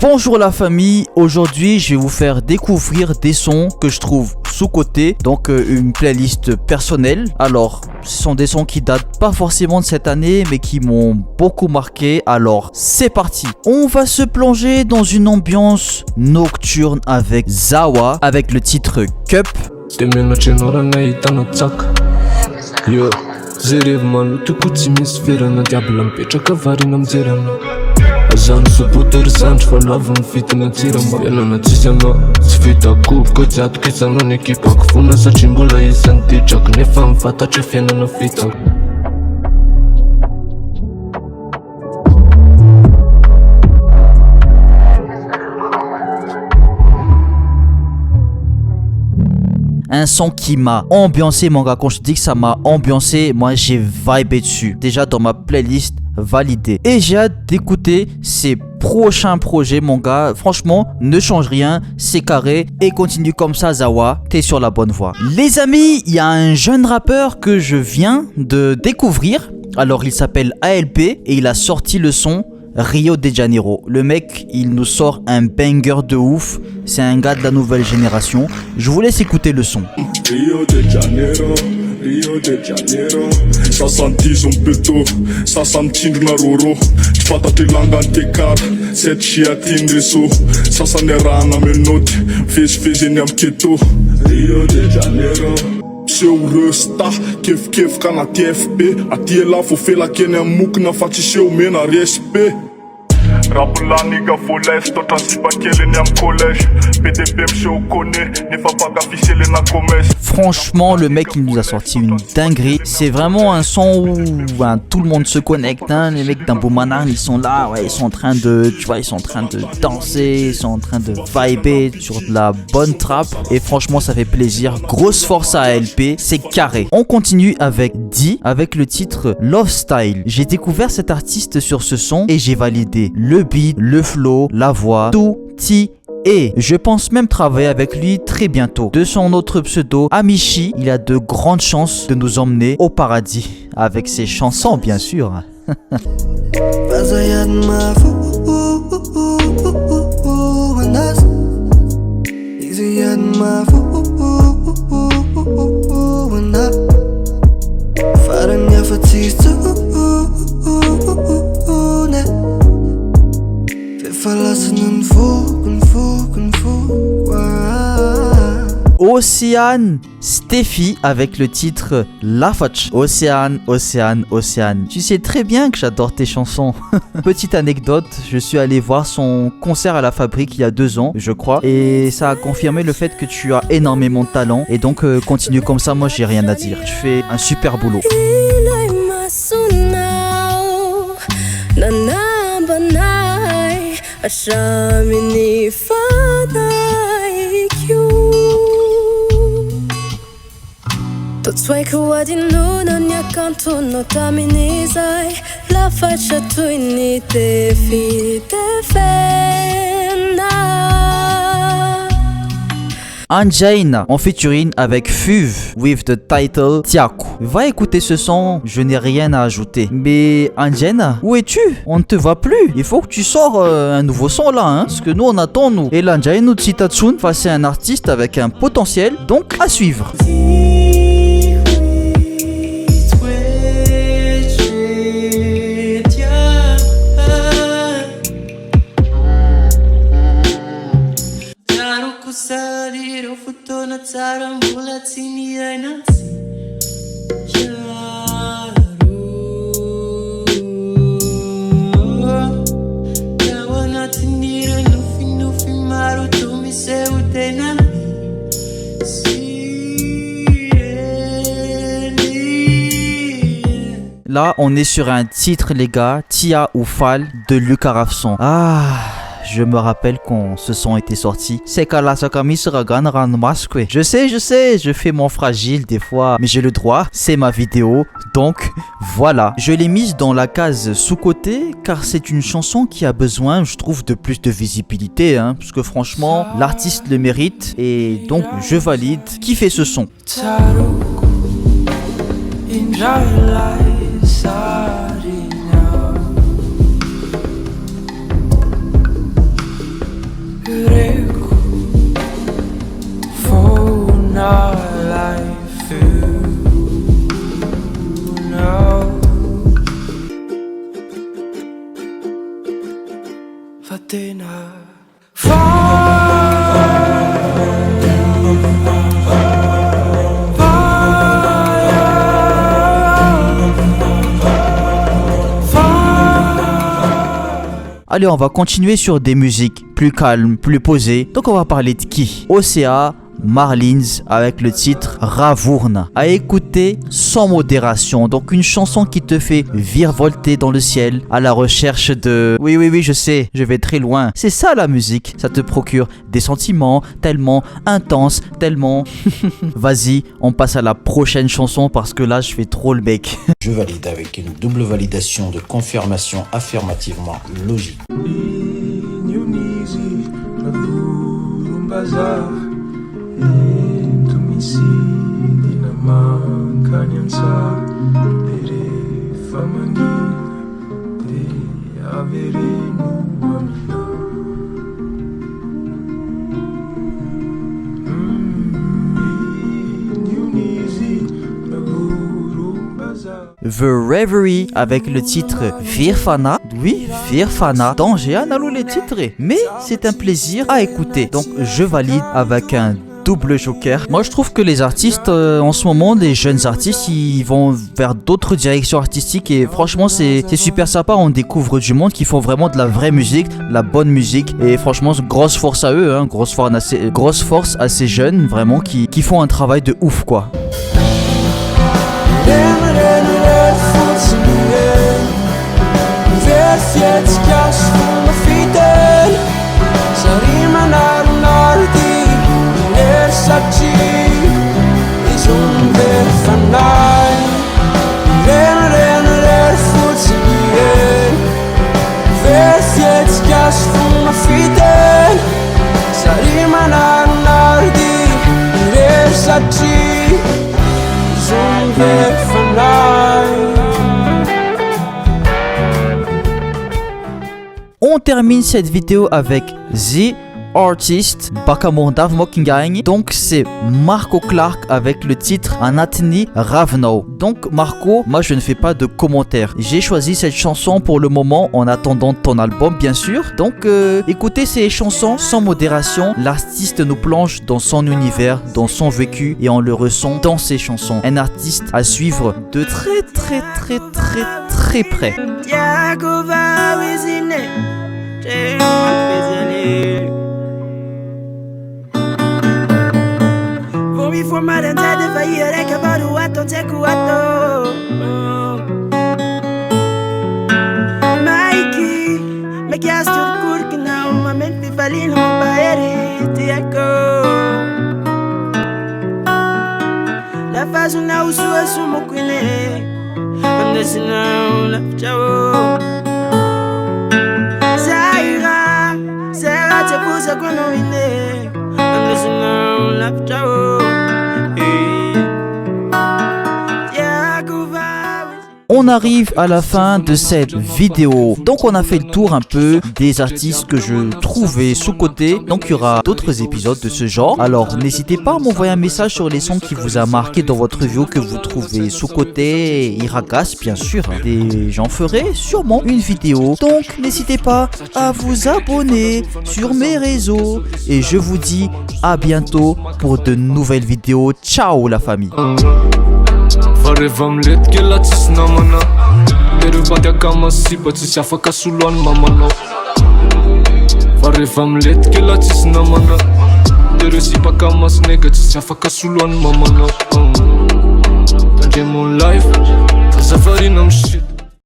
Bonjour la famille, aujourd'hui je vais vous faire découvrir des sons que je trouve sous-cotés, donc une playlist personnelle. Alors ce sont des sons qui datent pas forcément de cette année mais qui m'ont beaucoup marqué, alors c'est parti. On va se plonger dans une ambiance nocturne avec Zawa, avec le titre Cup. Zany sopotory sandry fa lavo ny fitina tsirama Ialana tsisy anao tsy fitako Ko tsy atokisana ny ekipako Fona satria mbola isan'ny titrako Nefa mifantatra fiainana fitako Un son qui m'a ambiancé mon gars, quand je dis que ça m'a ambiancé, moi j'ai vibé dessus. Déjà dans ma playlist validée. Et j'ai hâte d'écouter ses prochains projets mon gars. Franchement, ne change rien, c'est carré. Et continue comme ça Zawa, t'es sur la bonne voie. Les amis, il y a un jeune rappeur que je viens de découvrir. Alors il s'appelle ALP et il a sorti le son Rio de Janeiro. Le mec, il nous sort un banger de ouf. C'est un gars de la nouvelle génération. Je vous laisse écouter le son. Rio de Janeiro, Rio de Janeiro. Sasantizo mpeto, sasantindro na roro. Tifatatry langany tekara, sety shiatindreso. Sasanerana menoty, fezifezeny am keto. Rio de Janeiro. Seu rösta, kefikefika na TFP. Aty ela fo felakeny amokina fa tsy seho mena respect. Rapolaniga folès, totra sipakeleny am collège. PDB mseho kone, nefa pakafisele na commerce. Franchement, le mec il nous a sorti une dinguerie. C'est vraiment un son où tout le monde se connecte. Hein. Les mecs d'un Boumanan, ils sont là, ouais, ils sont en train de, tu vois, ils sont en train de danser, ils sont en train de vibrer sur de la bonne trap. Et franchement, ça fait plaisir. Grosse force à ALP, c'est carré. On continue avec D, avec le titre Love Style. J'ai découvert cet artiste sur ce son et j'ai validé le beat, le flow, la voix, tout et je pense même travailler avec lui très bientôt. De son autre pseudo, Amishi, il a de grandes chances de nous emmener au paradis. Avec ses chansons, bien sûr. Océane Steffi avec le titre Lafatch. Océane, Océane, Océane. Tu sais très bien que j'adore tes chansons. Petite anecdote, je suis allé voir son concert à la Fabrique il y a 2 ans, je crois. Et ça a confirmé le fait que tu as énormément de talent. Et donc continue comme ça, moi j'ai rien à dire. Tu fais un super boulot. Totsway ko dinuna niya kanto no taminizay la faccia tu inite fitefena. Anjaina en featuring avec Fuve with the title Tiaku. Va écouter ce son, je n'ai rien à ajouter. Mais Anjaina, où es-tu? On ne te voit plus. Il faut que tu sors un nouveau son là, hein, parce que nous on attend nous. Et l'Anjaina Tsitatsun, c'est un artiste avec un potentiel, donc à suivre. Là, on est sur un titre, les gars, Tia ou Fall de Lucas Rafson. Ah, je me rappelle quand ce son était sorti. C'est Kalasakami Suragan Ranmaskwe. Je sais, je fais mon fragile des fois, mais j'ai le droit, c'est ma vidéo. Donc, voilà. Je l'ai mise dans la case sous-côté, car c'est une chanson qui a besoin, je trouve, de plus de visibilité. Hein, parce que franchement, l'artiste le mérite. Et donc, je valide. Qui fait ce son? Allez, on va continuer sur des musiques plus calmes, plus posées. Donc on va parler de qui? OCA Marlins avec le titre Ravourna, à écouter sans modération. Donc une chanson qui te fait virevolter dans le ciel à la recherche de... Oui, je sais, je vais très loin. C'est ça la musique, ça te procure des sentiments tellement intenses, tellement... Vas-y, on passe à la prochaine chanson parce que là je fais trop le mec. Je valide avec une double validation de confirmation affirmativement logique. Intumisi naman kanyang sa tere famangin te avereno amina. Inunisi naguru baza. The Reverie avec le titre Virfana. Oui, Virfana. Donc j'ai un alou les titres, mais c'est un plaisir à écouter. Donc je valide avec un double joker. Moi je trouve que les artistes en ce moment, les jeunes artistes, ils vont vers d'autres directions artistiques et franchement c'est super sympa. On découvre du monde qui font vraiment de la vraie musique, de la bonne musique et franchement grosse force à eux, hein, grosse force à ces jeunes vraiment qui font un travail de ouf quoi. On termine cette vidéo avec The Artist Bakamondav Mokingang. Donc c'est Marco Clark avec le titre Anatni Ravno. Donc Marco, moi je ne fais pas de commentaires. J'ai choisi cette chanson pour le moment en attendant ton album bien sûr. Donc écoutez ces chansons sans modération. L'artiste nous plonge dans son univers, dans son vécu et on le ressent dans ses chansons. Un artiste à suivre de très près. Formadan tade faia reka baru aton teku ato Maiki me kiastur kurkina uma men fi falin ho baeri tiako La fazuna usu asumo kwine Andesina la chao Sera te pusa kono ine Andesina la chao On arrive à la fin de cette vidéo. Donc on a fait le tour un peu des artistes que je trouvais sous-cotés. Donc il y aura d'autres épisodes de ce genre. Alors n'hésitez pas à m'envoyer un message sur les sons qui vous a marqué dans votre vidéo que vous trouvez sous-cotés. Iragas bien sûr. Et j'en ferai sûrement une vidéo. Donc n'hésitez pas à vous abonner sur mes réseaux. Et je vous dis à bientôt pour de nouvelles vidéos. Ciao la famille. Farevam let gelatis namana Derubadya kama sipa tsisy afaka soloany mamanao Farevam let gelatis namana Dere sipaka masinega tsisy afaka soloany mamanao Tandremo life Fazavarina am shit